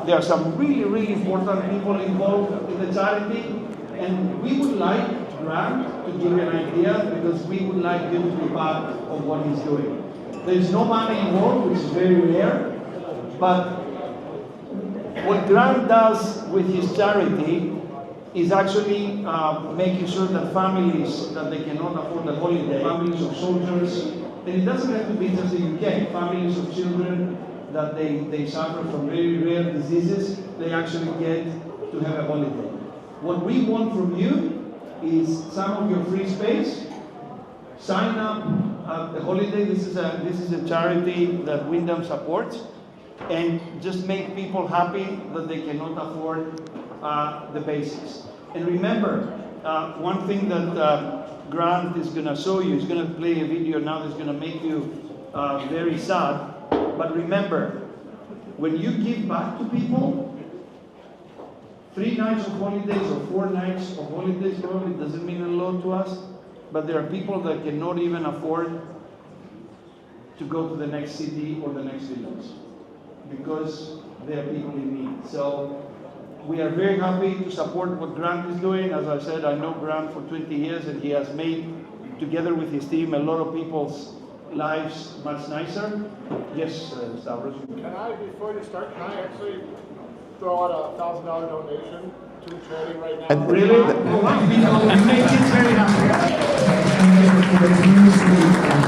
There are some really, really important people involved in the charity, and we would like Grant to give you an idea, because we would like you to be part of what he's doing. There is no money involved, which is very rare, but what Grant does with his charity is actually making sure that families that they cannot afford the holiday, families of soldiers, and it doesn't have to be just the UK, families of children that they suffer from very rare diseases, they actually get to have a holiday. What we want from you is some of your free space. Sign up at the holiday. This is a charity that Wyndham supports, and just make people happy that they cannot afford the basics. And remember, one thing that Grant is going to show you, he's going to play a video now that's going to make you very sad. But remember, when you give back to people, 3 nights of holidays or 4 nights of holidays probably doesn't mean a lot to us, but there are people that cannot even afford to go to the next city or the next village because there are people in need. So we are very happy to support what Grant is doing. As I said, I know Grant for 20 years, and he has made, together with his team, a lot of people's lives much nicer. Yes, Stavros. Can I, before you start, can I actually throw out a $1,000 donation to the charity right now? And really? You make kids very happy.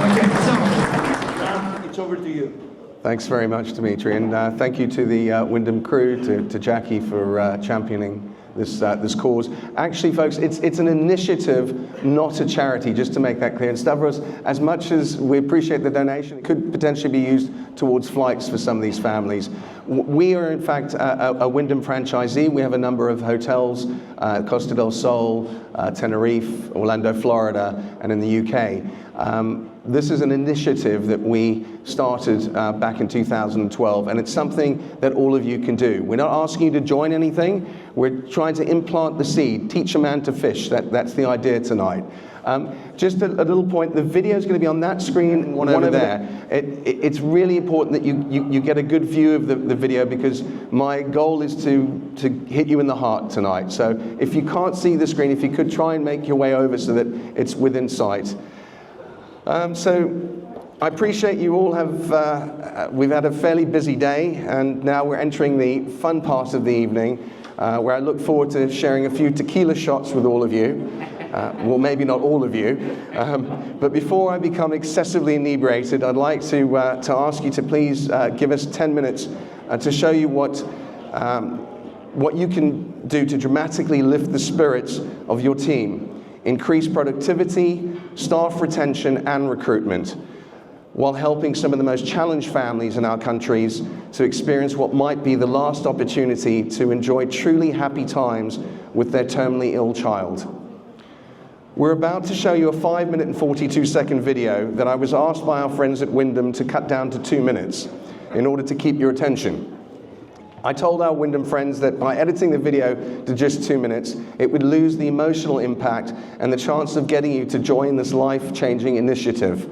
Okay, so it's over to you. Thanks very much, Dimitri, and thank you to the Wyndham crew, to Jackie for championing this cause. Actually, folks, it's an initiative, not a charity, just to make that clear. And Stavros, as much as we appreciate the donation, it could potentially be used towards flights for some of these families. We are, in fact, a Wyndham franchisee. We have a number of hotels, Costa del Sol, Tenerife, Orlando, Florida, and in the UK. This is an initiative that we started back in 2012, and it's something that all of you can do. We're not asking you to join anything. We're trying to implant the seed, teach a man to fish. That's the idea tonight. Just a little point, the video is going to be on that screen, one over there. It's really important that you get a good view of the video, because my goal is to hit you in the heart tonight. So if you can't see the screen, if you could try and make your way over so that it's within sight. So I appreciate you all have, we've had a fairly busy day, and now we're entering the fun part of the evening, where I look forward to sharing a few tequila shots with all of you. Well, maybe not all of you, but before I become excessively inebriated, I'd like to ask you to please give us 10 minutes to show you what you can do to dramatically lift the spirits of your team, increase productivity, staff retention, and recruitment, while helping some of the most challenged families in our countries to experience what might be the last opportunity to enjoy truly happy times with their terminally ill child. We're about to show you a 5-minute and 42-second video that I was asked by our friends at Wyndham to cut down to 2 minutes in order to keep your attention. I told our Wyndham friends that by editing the video to just 2 minutes, it would lose the emotional impact and the chance of getting you to join this life-changing initiative.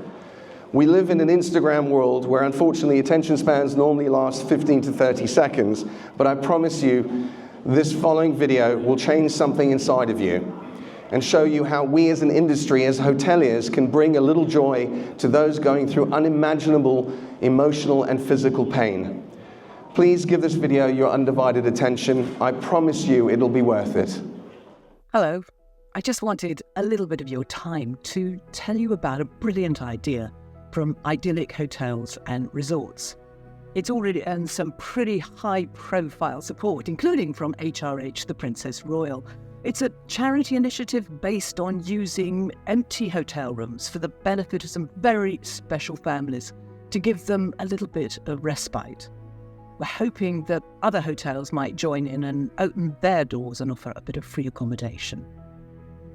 We live in an Instagram world where unfortunately attention spans normally last 15 to 30 seconds, but I promise you this following video will change something inside of you and show you how we as an industry, as hoteliers, can bring a little joy to those going through unimaginable emotional and physical pain. Please give this video your undivided attention. I promise you it'll be worth it. Hello. I just wanted a little bit of your time to tell you about a brilliant idea from Idyllic Hotels and Resorts. It's already earned some pretty high-profile support, including from HRH, the Princess Royal. It's a charity initiative based on using empty hotel rooms for the benefit of some very special families to give them a little bit of respite. We're hoping that other hotels might join in and open their doors and offer a bit of free accommodation.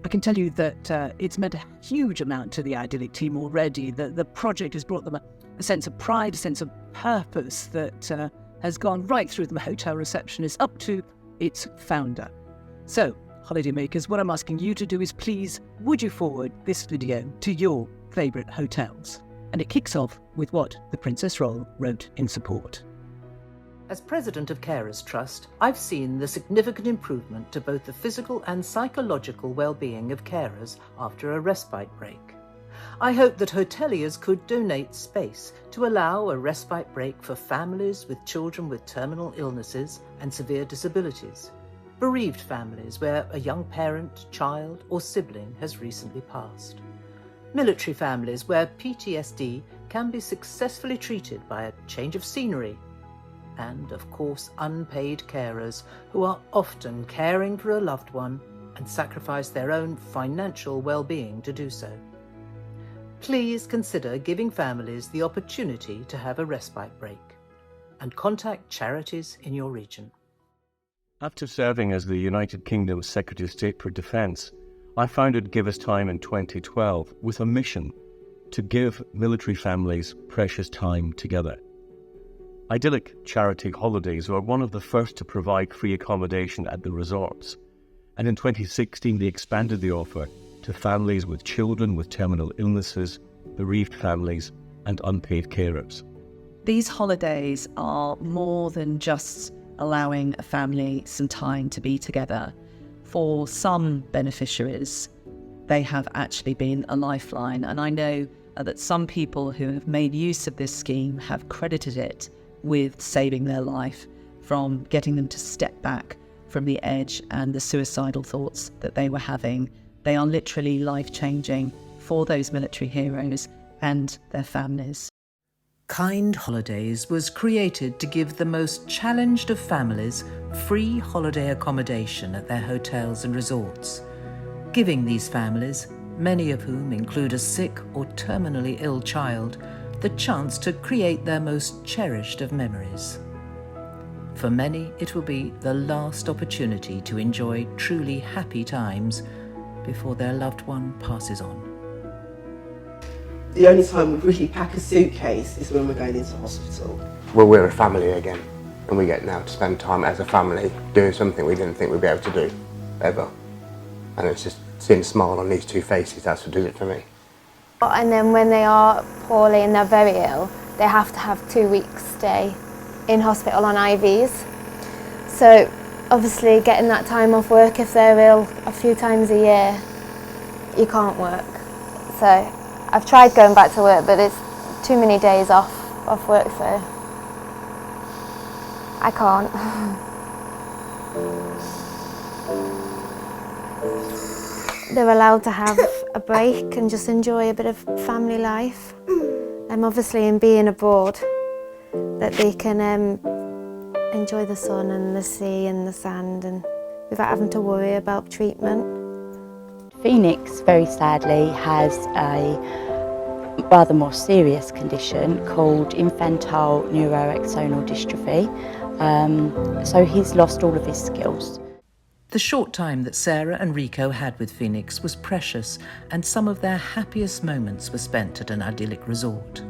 I can tell you that it's meant a huge amount to the Idyllic team already. The project has brought them a sense of pride, a sense of purpose that has gone right through the hotel receptionist up to its founder. So, holidaymakers, what I'm asking you to do is please, would you forward this video to your favourite hotels? And it kicks off with what the Princess Royal wrote in support. As president of Carers Trust, I've seen the significant improvement to both the physical and psychological well-being of carers after a respite break. I hope that hoteliers could donate space to allow a respite break for families with children with terminal illnesses and severe disabilities, bereaved families where a young parent, child or sibling has recently passed, military families where PTSD can be successfully treated by a change of scenery, and, of course, unpaid carers who are often caring for a loved one and sacrifice their own financial well-being to do so. Please consider giving families the opportunity to have a respite break and contact charities in your region. After serving as the United Kingdom's Secretary of State for Defence, I founded Give Us Time in 2012 with a mission to give military families precious time together. Idyllic Charity Holidays were one of the first to provide free accommodation at the resorts, and in 2016 they expanded the offer to families with children with terminal illnesses, bereaved families and unpaid carers. These holidays are more than just allowing a family some time to be together. For some beneficiaries, they have actually been a lifeline, and I know that some people who have made use of this scheme have credited it with saving their life, from getting them to step back from the edge and the suicidal thoughts that they were having. They are literally life-changing for those military heroes and their families. Kind Holidays was created to give the most challenged of families free holiday accommodation at their hotels and resorts, giving these families, many of whom include a sick or terminally ill child, the chance to create their most cherished of memories. For many, it will be the last opportunity to enjoy truly happy times before their loved one passes on. The only time we really pack a suitcase is when we're going into hospital. Well, we're a family again, and we get now to spend time as a family doing something we didn't think we'd be able to do, ever. And it's just seeing a smile on these two faces, that's what did it for me. And then when they are poorly and they're very ill, they have to have 2 weeks stay in hospital on IVs. So obviously getting that time off work if they're ill a few times a year, you can't work. So I've tried going back to work, but it's too many days off work, so I can't. They're allowed to have a break and just enjoy a bit of family life. Obviously in being abroad, that they can enjoy the sun and the sea and the sand and without having to worry about treatment. Phoenix, very sadly, has a rather more serious condition called infantile neuroaxonal dystrophy. So he's lost all of his skills. The short time that Sarah and Rico had with Phoenix was precious, and some of their happiest moments were spent at an idyllic resort.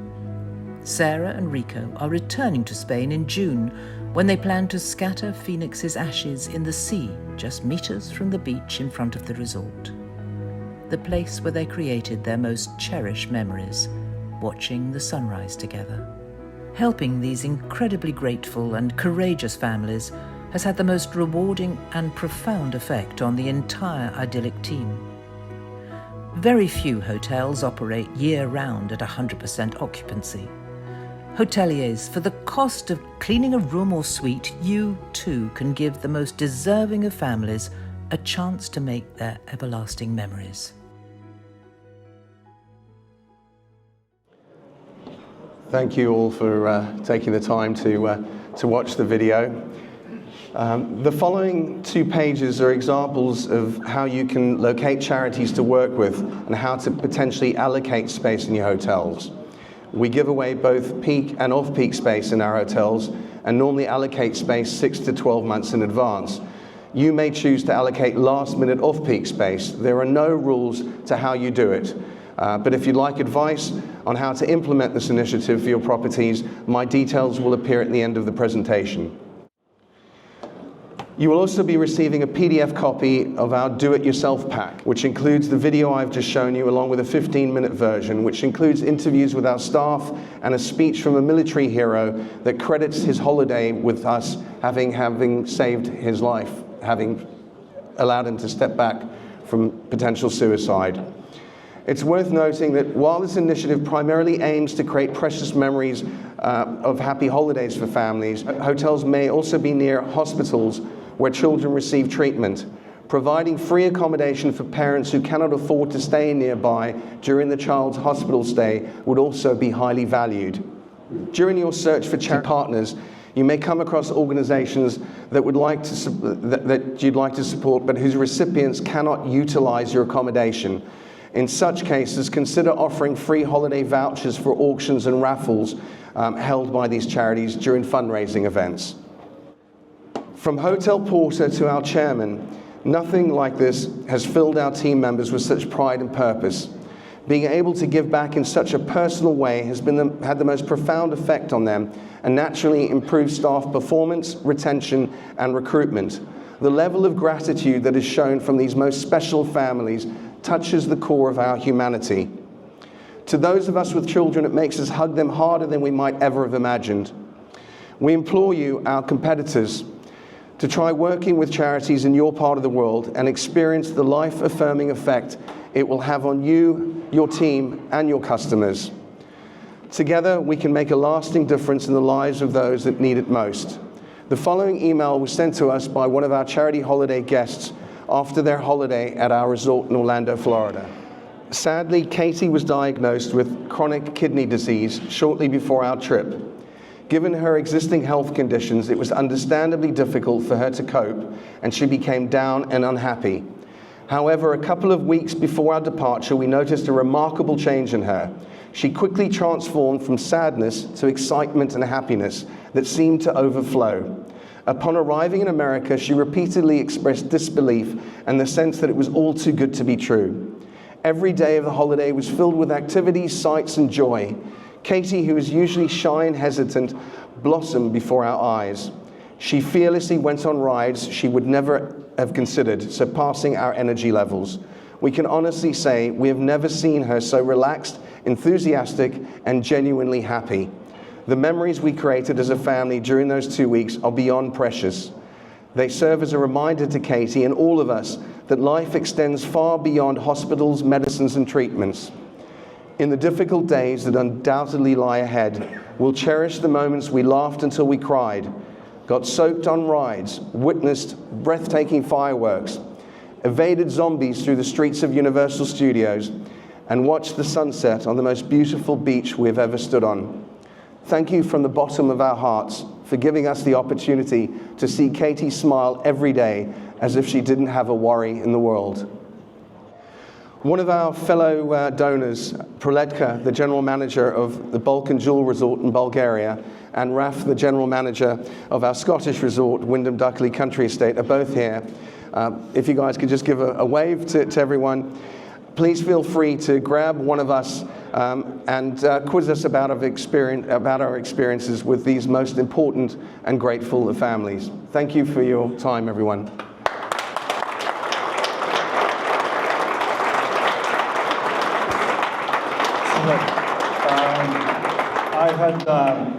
Sarah and Rico are returning to Spain in June, when they plan to scatter Phoenix's ashes in the sea just meters from the beach in front of the resort. The place where they created their most cherished memories, watching the sunrise together. Helping these incredibly grateful and courageous families has had the most rewarding and profound effect on the entire idyllic team. Very few hotels operate year-round at 100% occupancy. Hoteliers, for the cost of cleaning a room or suite, you too can give the most deserving of families a chance to make their everlasting memories. Thank you all for taking the time to watch the video. The following 2 pages are examples of how you can locate charities to work with and how to potentially allocate space in your hotels. We give away both peak and off-peak space in our hotels and normally allocate space 6 to 12 months in advance. You may choose to allocate last-minute off-peak space. There are no rules to how you do it. But if you'd like advice on how to implement this initiative for your properties, my details will appear at the end of the presentation. You will also be receiving a PDF copy of our Do-It-Yourself pack, which includes the video I've just shown you, along with a 15-minute version, which includes interviews with our staff and a speech from a military hero that credits his holiday with us having saved his life, having allowed him to step back from potential suicide. It's worth noting that while this initiative primarily aims to create precious memories of happy holidays for families, hotels may also be near hospitals where children receive treatment. Providing free accommodation for parents who cannot afford to stay nearby during the child's hospital stay would also be highly valued. During your search for charity partners, you may come across organizations that you'd like to support, but whose recipients cannot utilize your accommodation. In such cases, consider offering free holiday vouchers for auctions and raffles held by these charities during fundraising events. From hotel porter to our chairman, nothing like this has filled our team members with such pride and purpose. Being able to give back in such a personal way has had the most profound effect on them and naturally improved staff performance, retention, and recruitment. The level of gratitude that is shown from these most special families touches the core of our humanity. To those of us with children, it makes us hug them harder than we might ever have imagined. We implore you, our competitors, to try working with charities in your part of the world and experience the life-affirming effect it will have on you, your team, and your customers. Together, we can make a lasting difference in the lives of those that need it most. The following email was sent to us by one of our charity holiday guests after their holiday at our resort in Orlando, Florida. Sadly, Katie was diagnosed with chronic kidney disease shortly before our trip. Given her existing health conditions, it was understandably difficult for her to cope, and she became down and unhappy. However, a couple of weeks before our departure, we noticed a remarkable change in her. She quickly transformed from sadness to excitement and happiness that seemed to overflow. Upon arriving in America, she repeatedly expressed disbelief and the sense that it was all too good to be true. Every day of the holiday was filled with activities, sights, and joy. Katie, who is usually shy and hesitant, blossomed before our eyes. She fearlessly went on rides she would never have considered, surpassing our energy levels. We can honestly say we have never seen her so relaxed, enthusiastic, and genuinely happy. The memories we created as a family during those 2 weeks are beyond precious. They serve as a reminder to Katie and all of us that life extends far beyond hospitals, medicines, and treatments. In the difficult days that undoubtedly lie ahead, we'll cherish the moments we laughed until we cried, got soaked on rides, witnessed breathtaking fireworks, evaded zombies through the streets of Universal Studios, and watched the sunset on the most beautiful beach we have ever stood on. Thank you from the bottom of our hearts for giving us the opportunity to see Katie smile every day as if she didn't have a worry in the world. One of our fellow donors, Proletka, the general manager of the Balkan Jewel Resort in Bulgaria, and Raf, the general manager of our Scottish resort, Wyndham Duckley Country Estate, are both here. If you guys could just give a wave to everyone. Please feel free to grab one of us and quiz us about our experiences with these most important and grateful of families. Thank you for your time, everyone.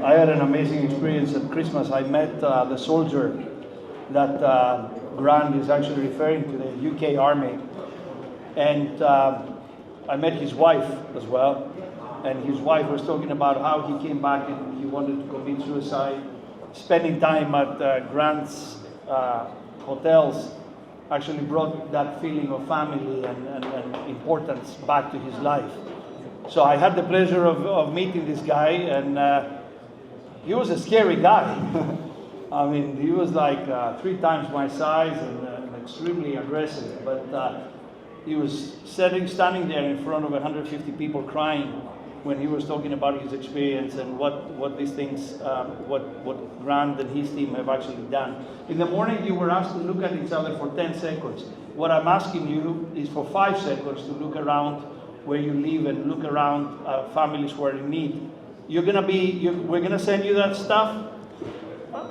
I had an amazing experience at Christmas. I met the soldier that Grant is actually referring to, the UK Army. And I met his wife as well. And his wife was talking about how he came back and he wanted to commit suicide. Spending time at Grant's hotels actually brought that feeling of family and importance back to his life. So I had the pleasure of meeting this guy, and he was a scary guy. I mean, he was like 3 times my size and extremely aggressive, but he was standing there in front of 150 people crying when he was talking about his experience and what these things, what Grant and his team have actually done. In the morning, you were asked to look at each other for 10 seconds. What I'm asking you is for 5 seconds to look around where you live and look around families who are in need. We're gonna send you that stuff.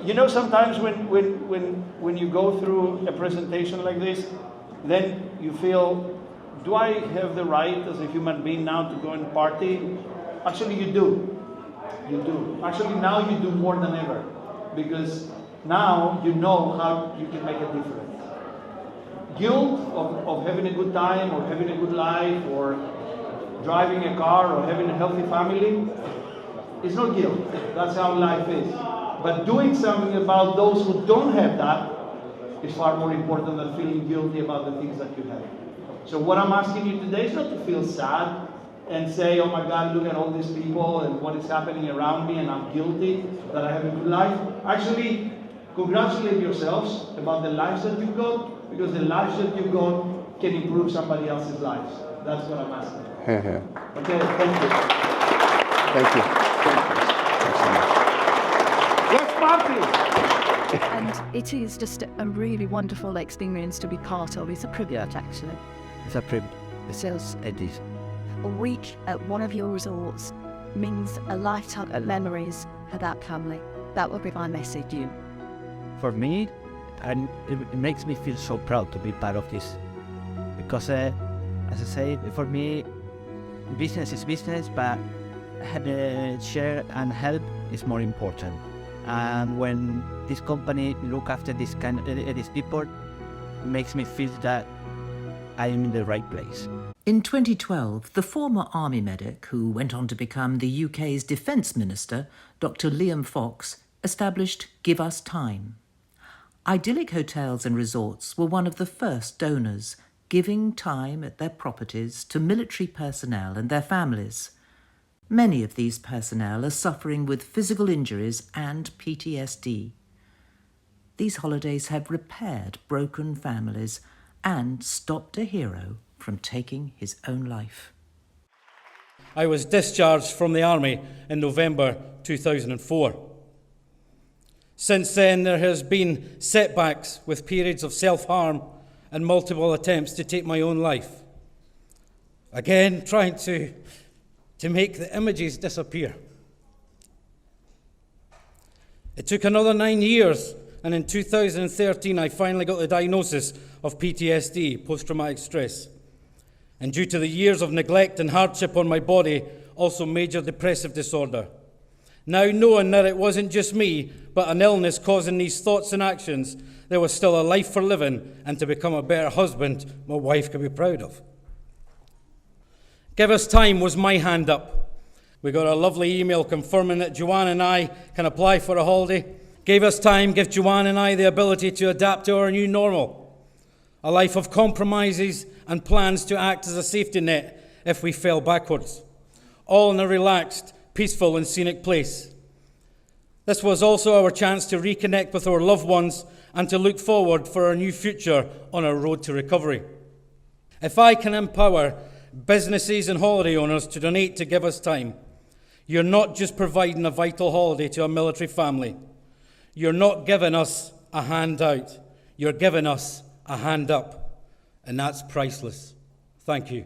You know, sometimes when you go through a presentation like this, then you feel, do I have the right as a human being now to go and party? Actually, you do. You do. Actually, now you do more than ever, because now you know how you can make a difference. Guilt of having a good time or having a good life or driving a car or having a healthy family is not guilt. That's how life is. But doing something about those who don't have that is far more important than feeling guilty about the things that you have. So what I'm asking you today is not to feel sad and say, oh my God, look at all these people and what is happening around me and I'm guilty that I have a good life. Actually, congratulate yourselves about the lives that you've got, because the lives that you've got can improve somebody else's lives. That's what I'm asking. Okay, thank you. Thank you. Let's party! And it is just a really wonderful experience to be part of. It's a privilege, actually. It's a privilege. It is. A week at one of your resorts means a lifetime of memories for that family. That would be my message to you. For me, and it makes me feel so proud to be part of this. Because, as I say, for me, business is business, but share and help is more important. And when this company look after these people, it makes me feel that I am in the right place. In 2012, the former army medic, who went on to become the UK's Defence Minister, Dr. Liam Fox, established Give Us Time. Idyllic Hotels and Resorts were one of the first donors, giving time at their properties to military personnel and their families. Many of these personnel are suffering with physical injuries and PTSD. These holidays have repaired broken families and stopped a hero from taking his own life. I was discharged from the Army in November 2004. Since then, there has been setbacks with periods of self-harm and multiple attempts to take my own life. Again, trying to make the images disappear. It took another 9 years, and in 2013 I finally got the diagnosis of PTSD, post-traumatic stress. And due to the years of neglect and hardship on my body, also major depressive disorder. Now knowing that it wasn't just me, but an illness causing these thoughts and actions, there was still a life for living and to become a better husband my wife could be proud of. Give Us Time was my hand up. We got a lovely email confirming that Joanne and I can apply for a holiday. Give Us Time give Joanne and I the ability to adapt to our new normal. A life of compromises and plans to act as a safety net if we fell backwards. All in a relaxed, peaceful and scenic place. This was also our chance to reconnect with our loved ones and to look forward for our new future on our road to recovery. If I can empower businesses and holiday owners to donate to Give Us Time, you're not just providing a vital holiday to a military family. You're not giving us a hand out. You're giving us a hand up. And that's priceless. Thank you.